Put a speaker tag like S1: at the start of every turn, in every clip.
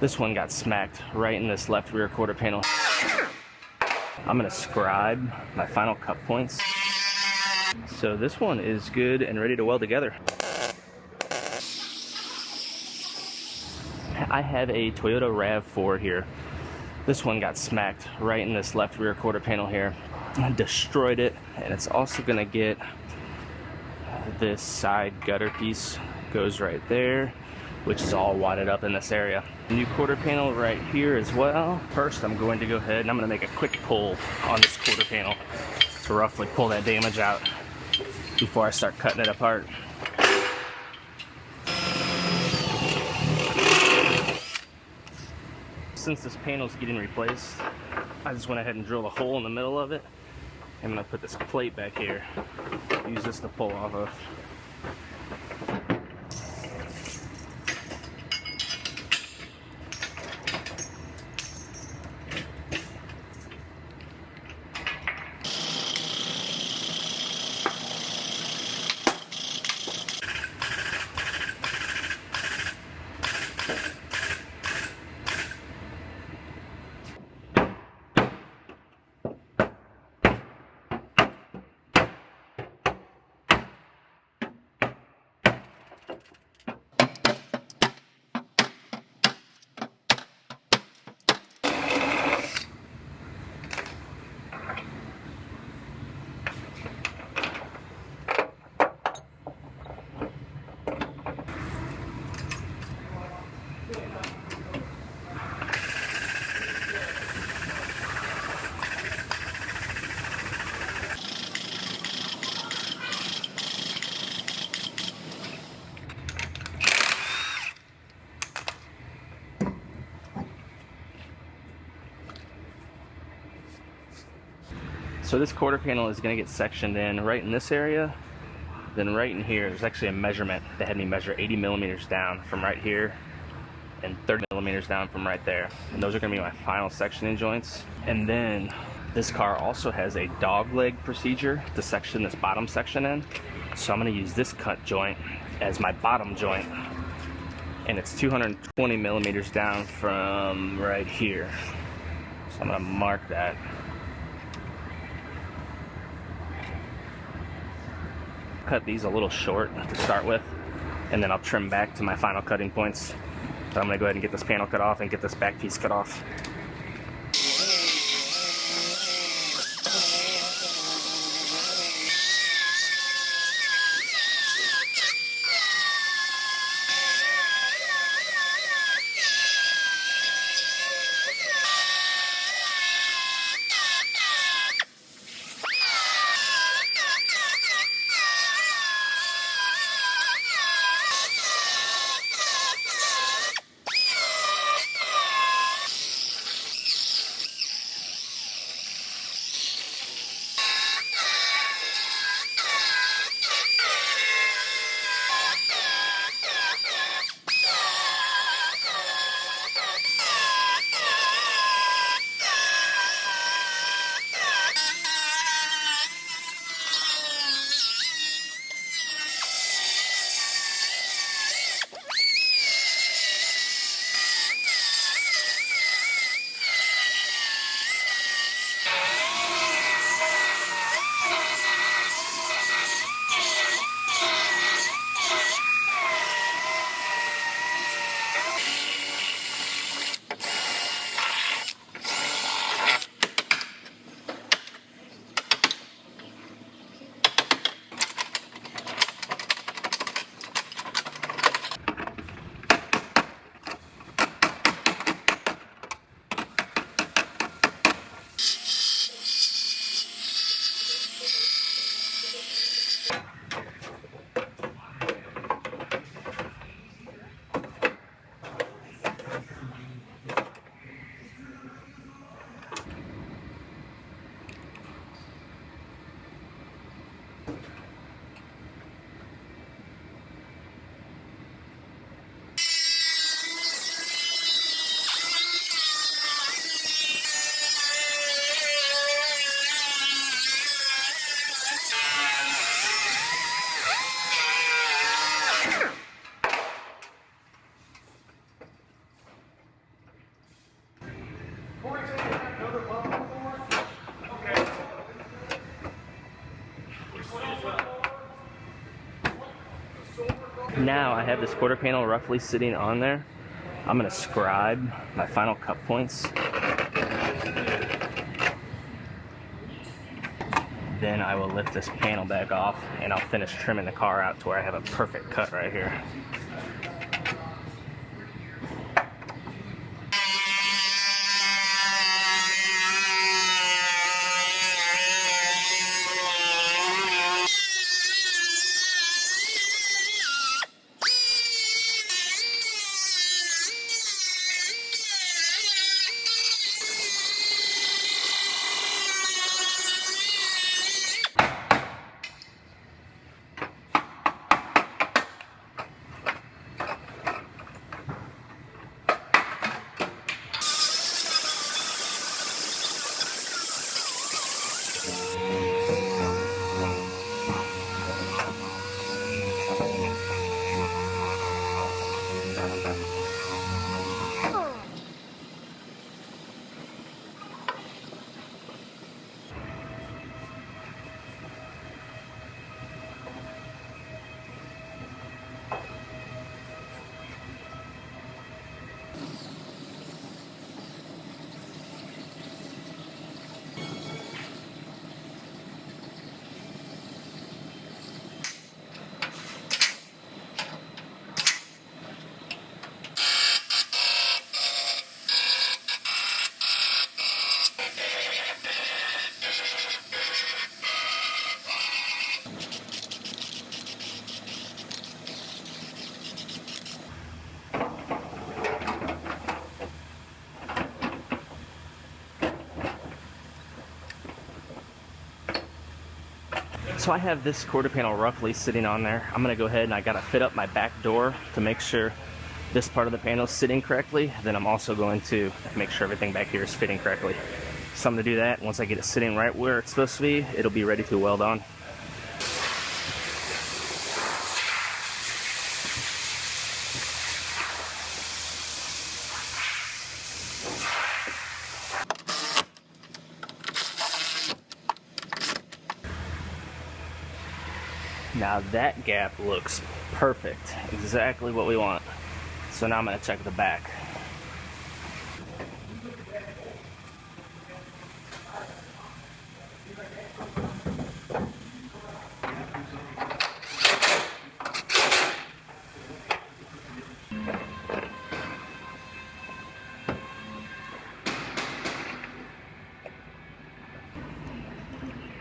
S1: This one got smacked right in this left rear quarter panel. I'm gonna scribe my final cut points. So this one is good and ready to weld together. I have a Toyota RAV4 here. This one got smacked right in this left rear quarter panel here. I destroyed it, and it's also gonna get this side gutter piece goes right there, which is all wadded up in this area. New quarter panel right here as well. First, I'm going to go ahead and I'm gonna make a quick pull on this quarter panel to roughly pull that damage out before I start cutting it apart. Since this panel is getting replaced, I just went ahead and drilled a hole in the middle of it. I'm gonna put this plate back here, use this to pull off of. So this quarter panel is going to get sectioned in right in this area, then right in here. There's actually a measurement that had me measure 80 millimeters down from right here and 30 millimeters down from right there. And those are going to be my final sectioning joints. And then this car also has a dog leg procedure to section this bottom section in. So I'm going to use this cut joint as my bottom joint. And it's 220 millimeters down from right here. So I'm going to mark that. Cut these a little short to start with, and then I'll trim back to my final cutting points. So I'm going to go ahead and get this panel cut off and get this back piece cut off. Now I have this quarter panel roughly sitting on there. I'm going to scribe my final cut points. Then I will lift this panel back off and I'll finish trimming the car out to where I have a perfect cut right here. So I have this quarter panel roughly sitting on there. I'm gonna go ahead and I gotta fit up my back door to make sure this part of the panel is sitting correctly. Then I'm also going to make sure everything back here is fitting correctly. So I'm gonna do that. Once I get it sitting right where it's supposed to be, it'll be ready to weld on. Now that gap looks perfect, exactly what we want. So now I'm going to check the back.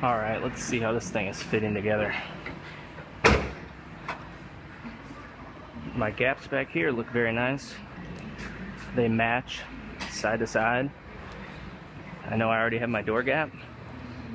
S1: All right, let's see how this thing is fitting together. My gaps back here look very nice. They match side to side. I know I already have my door gap,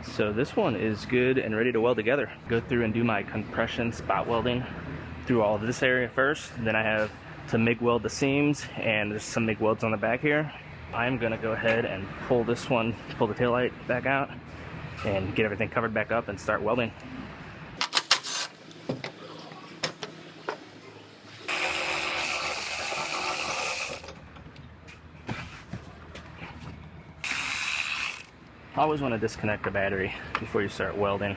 S1: so this one is good and ready to weld together. Go through and do my compression spot welding through all of this area first. Then I have to MIG weld the seams, and there's some MIG welds on the back here. I'm gonna go ahead and pull this one, pull the taillight back out, and get everything covered back up and start welding. Always want to disconnect the battery before you start welding.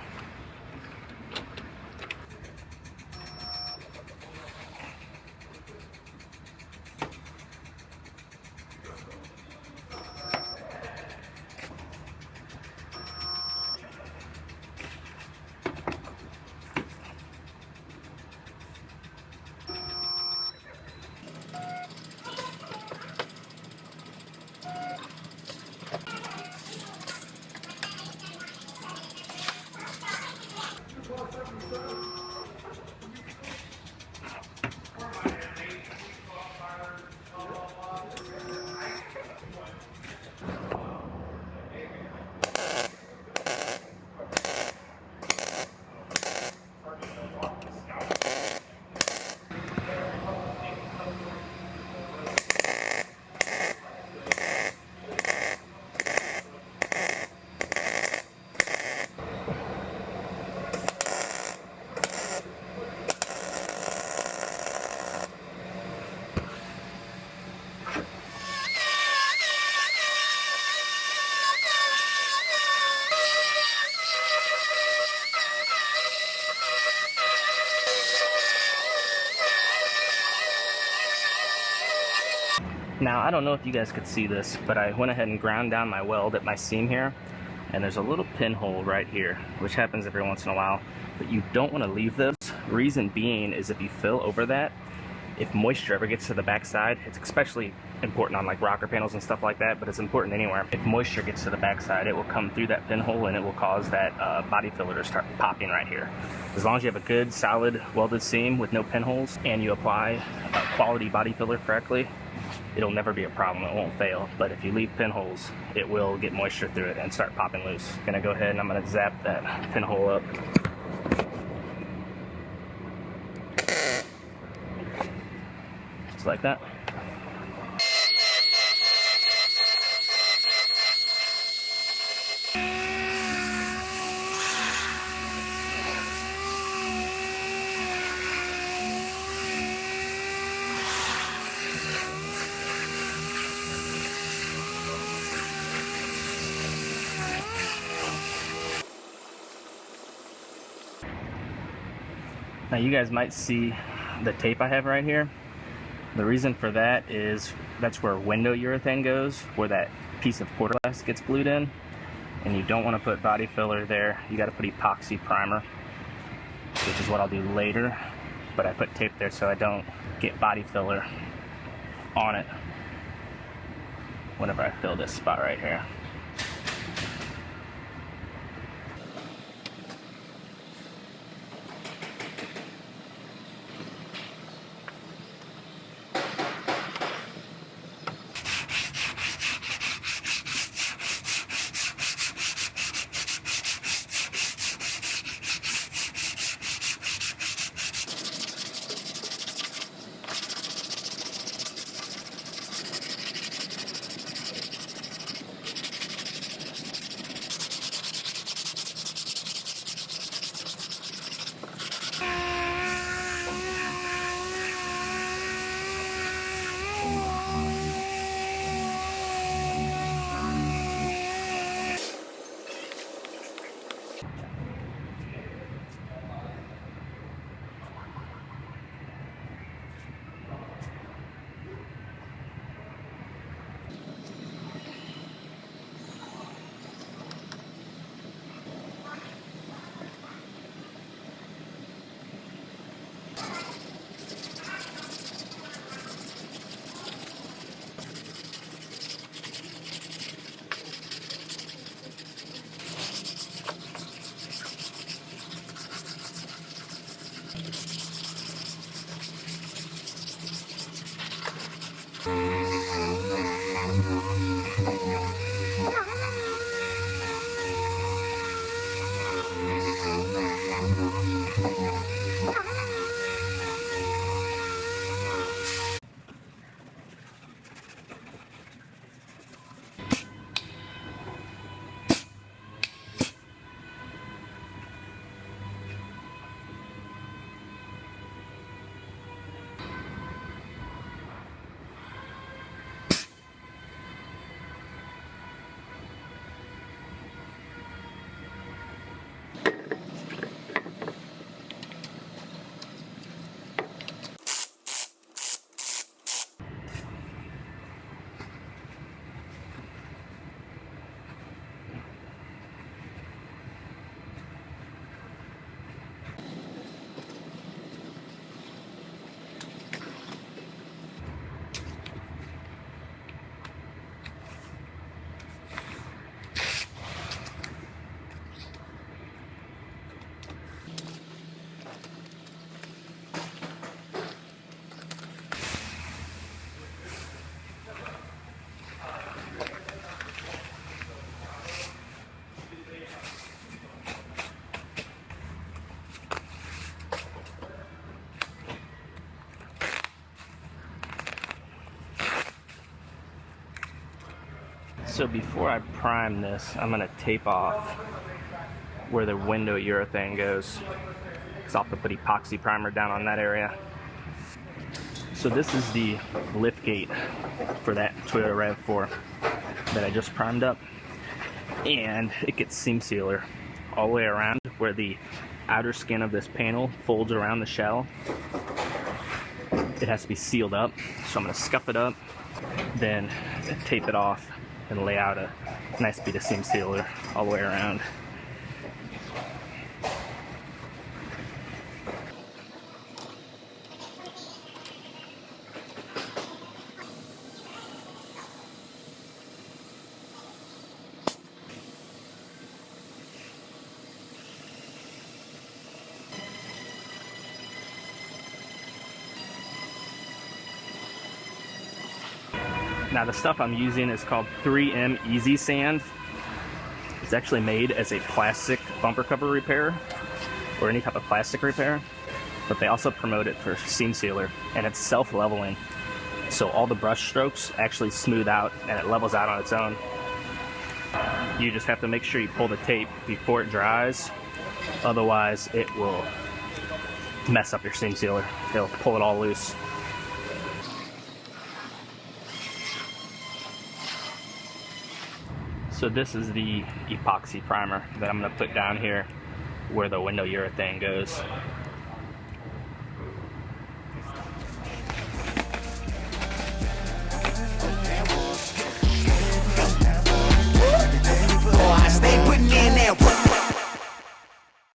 S1: Now, I don't know if you guys could see this, but I went ahead and ground down my weld at my seam here, and there's a little pinhole right here, which happens every once in a while, but you don't want to leave those. Reason being is if you fill over that, if moisture ever gets to the backside, it's especially important on like rocker panels and stuff like that, but it's important anywhere. If moisture gets to the backside, it will come through that pinhole and it will cause that body filler to start popping right here. As long as you have a good, solid welded seam with no pinholes and you apply quality body filler correctly, it'll never be a problem, it won't fail. But if you leave pinholes, it will get moisture through it and start popping loose. I'm gonna go ahead and I'm gonna zap that pinhole up. Just like that. Now you guys might see the tape I have right here. The reason for that is that's where window urethane goes, where that piece of quarter glass gets glued in, and you don't want to put body filler there. You got to put epoxy primer, which is what I'll do later, but I put tape there so I don't get body filler on it whenever I fill this spot right here. So before I prime this, I'm going to tape off where the window urethane goes, because I'll have to put epoxy primer down on that area. So this is the lift gate for that Toyota RAV4 that I just primed up, and it gets seam sealer all the way around where the outer skin of this panel folds around the shell. it has to be sealed up. So I'm going to scuff it up, then tape it off, and lay out a nice bead of seam sealer all the way around. Now the stuff I'm using is called 3M Easy Sand. It's actually made as a plastic bumper cover repair or any type of plastic repair, but they also promote it for seam sealer, and it's self-leveling. So all the brush strokes actually smooth out and it levels out on its own. You just have to make sure you pull the tape before it dries, otherwise it will mess up your seam sealer. It'll pull it all loose. So this is the epoxy primer that I'm going to put down here where the window urethane goes.